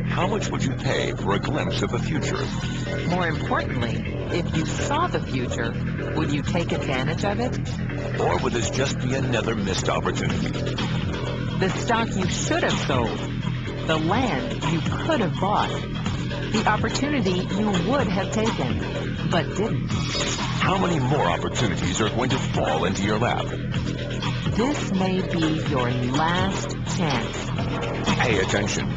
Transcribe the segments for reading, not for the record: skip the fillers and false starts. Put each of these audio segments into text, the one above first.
How much would you pay for a glimpse of the future? More importantly, if you saw the future, would you take advantage of it? Or would this just be another missed opportunity? The stock you should have sold, the land you could have bought, the opportunity you would have taken, but didn't. How many more opportunities are going to fall into your lap? This may be your last chance. Pay attention.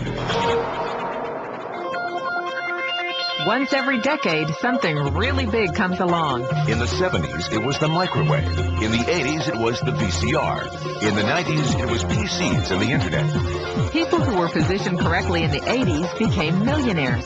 Once every decade, something really big comes along. In the 70s, it was the microwave. In the 80s, it was the VCR. In the 90s, it was PCs and the internet. People who were positioned correctly in the 80s became millionaires.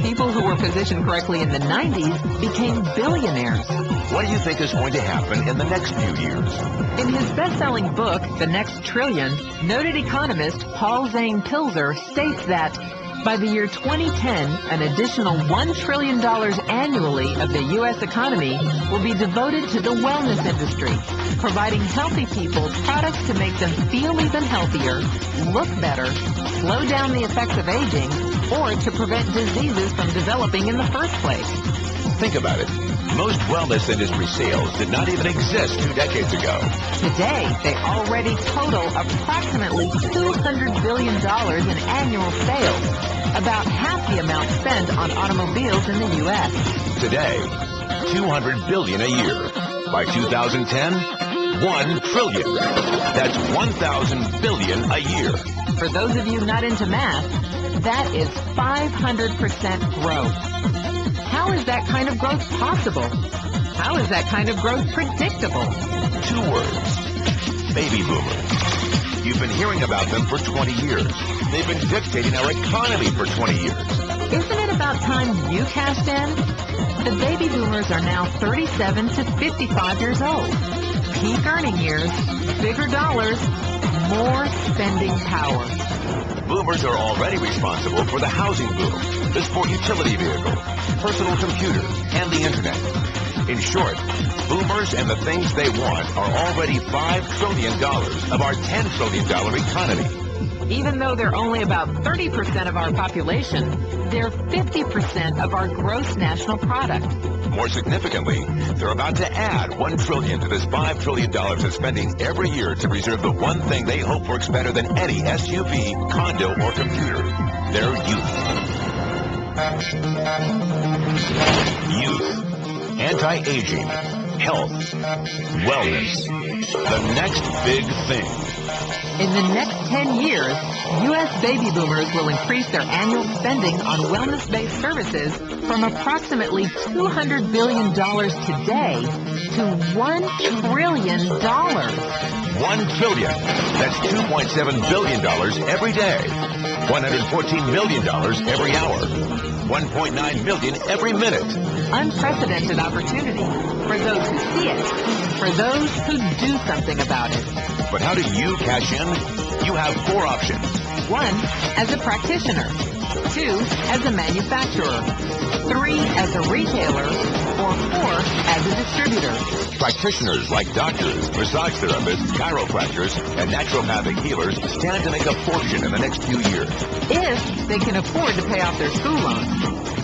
People who were positioned correctly in the 90s became billionaires. What do you think is going to happen in the next few years? In his best-selling book, The Next Trillion, noted economist Paul Zane Pilzer states that by the year 2010, an additional $1 trillion annually of the U.S. economy will be devoted to the wellness industry, providing healthy people products to make them feel even healthier, look better, slow down the effects of aging, or to prevent diseases from developing in the first place. Think about it. Most wellness industry sales did not even exist 2 decades ago. Today, they already total approximately $200 billion in annual sales, about half the amount spent on automobiles in the U.S. Today, $200 billion a year. By 2010, $1 trillion. That's 1,000 billion a year. For those of you not into math, that is 500% growth. How is that kind of growth possible? How is that kind of growth predictable? 2 words. Baby boomers. You've been hearing about them for 20 years. They've been dictating our economy for 20 years. Isn't it about time you cashed in? The baby boomers are now 37 to 55 years old. Peak earning years, bigger dollars, more spending power. Boomers are already responsible for the housing boom, the sport utility vehicle, personal computers, and the internet. In short, boomers and the things they want are already $5 trillion of our $10 trillion economy. Even though they're only about 30% of our population, they're 50% of our gross national product. More significantly, they're about to add $1 trillion to this $5 trillion of spending every year to preserve the one thing they hope works better than any SUV, condo, or computer: their youth. Youth. Anti-aging. Health. Wellness. The next big thing. In the next 10 years, U.S. baby boomers will increase their annual spending on wellness-based services from approximately $200 billion today to $1 trillion. $1 trillion. That's $2.7 billion every day. $114 million every hour. $1.9 million every minute. Unprecedented opportunity for those who see it, for those who do something about it. But how do you cash in? You have 4 options. 1, as a practitioner. 2, as a manufacturer. 3, as a retailer. Or 4, as a distributor. Practitioners like doctors, massage therapists, chiropractors, and naturopathic healers stand to make a fortune in the next few years. If they can afford to pay off their school loans.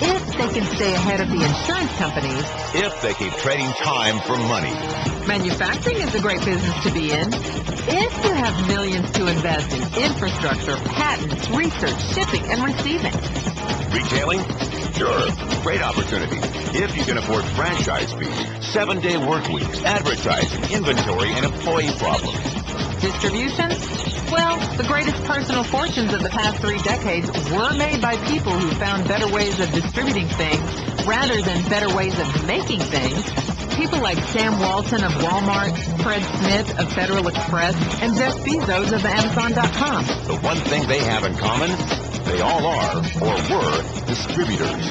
If they can stay ahead of the insurance companies. If they keep trading time for money. Manufacturing is a great business to be in. If you have millions to invest in infrastructure, patents, research, shipping, and receiving. Retailing? Sure, great opportunity. If you can afford franchise fees, 7-day work weeks, advertising, inventory, and employee problems. Distribution? Well, the greatest personal fortunes of the past 3 decades were made by people who found better ways of distributing things rather than better ways of making things. People like Sam Walton of Walmart, Fred Smith of Federal Express, and Jeff Bezos of Amazon.com. The one thing they have in common, they all are, or were, distributors.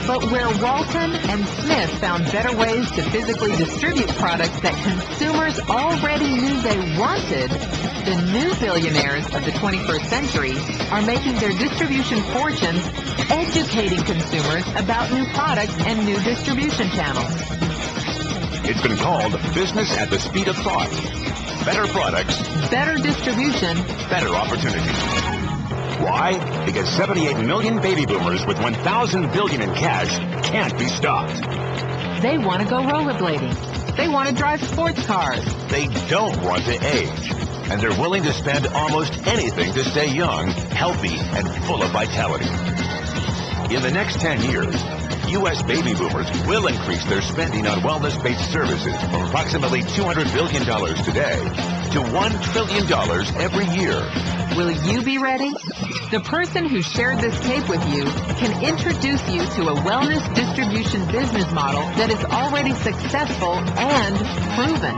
But where Walton and Smith found better ways to physically distribute products that consumers already knew they wanted, the new billionaires of the 21st century are making their distribution fortunes educating consumers about new products and new distribution channels. It's been called business at the speed of thought. better products, better distribution, better opportunities. Why? Because 78 million baby boomers with $1,000 billion in cash can't be stopped. They want to go rollerblading. They want to drive sports cars. They don't want to age. And they're willing to spend almost anything to stay young, healthy, and full of vitality. In the next 10 years, U.S. baby boomers will increase their spending on wellness-based services from approximately $200 billion today to $1 trillion every year. Will you be ready? The person who shared this tape with you can introduce you to a wellness distribution business model that is already successful and proven.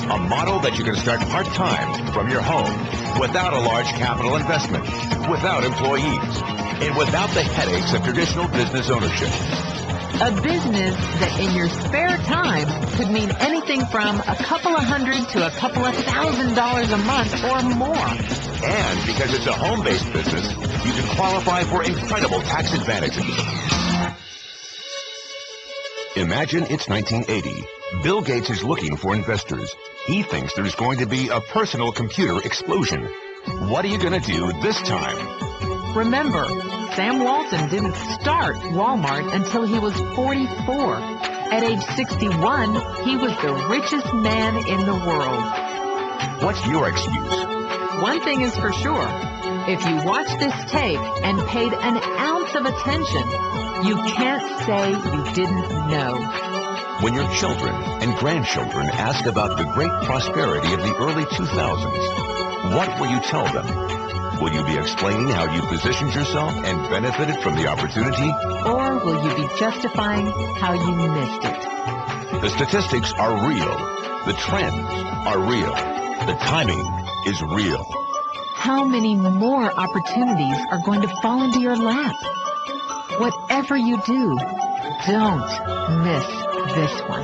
A model that you can start part-time from your home without a large capital investment, without employees, and without the headaches of traditional business ownership. A business that in your spare time could mean anything from a couple of $100 to a couple of $1,000 a month or more. And because it's a home-based business, you can qualify for incredible tax advantages. Imagine it's 1980. Bill Gates is looking for investors. He thinks there's going to be a personal computer explosion. What are you going to do this time? Remember, Sam Walton didn't start Walmart until he was 44. At age 61, he was the richest man in the world. What's your excuse? One thing is for sure. If you watched this tape and paid an ounce of attention, you can't say you didn't know. When your children and grandchildren ask about the great prosperity of the early 2000s, what will you tell them? Will you be explaining how you positioned yourself and benefited from the opportunity? Or will you be justifying how you missed it? The statistics are real. The trends are real. The timing is real. How many more opportunities are going to fall into your lap? Whatever you do, don't miss this one.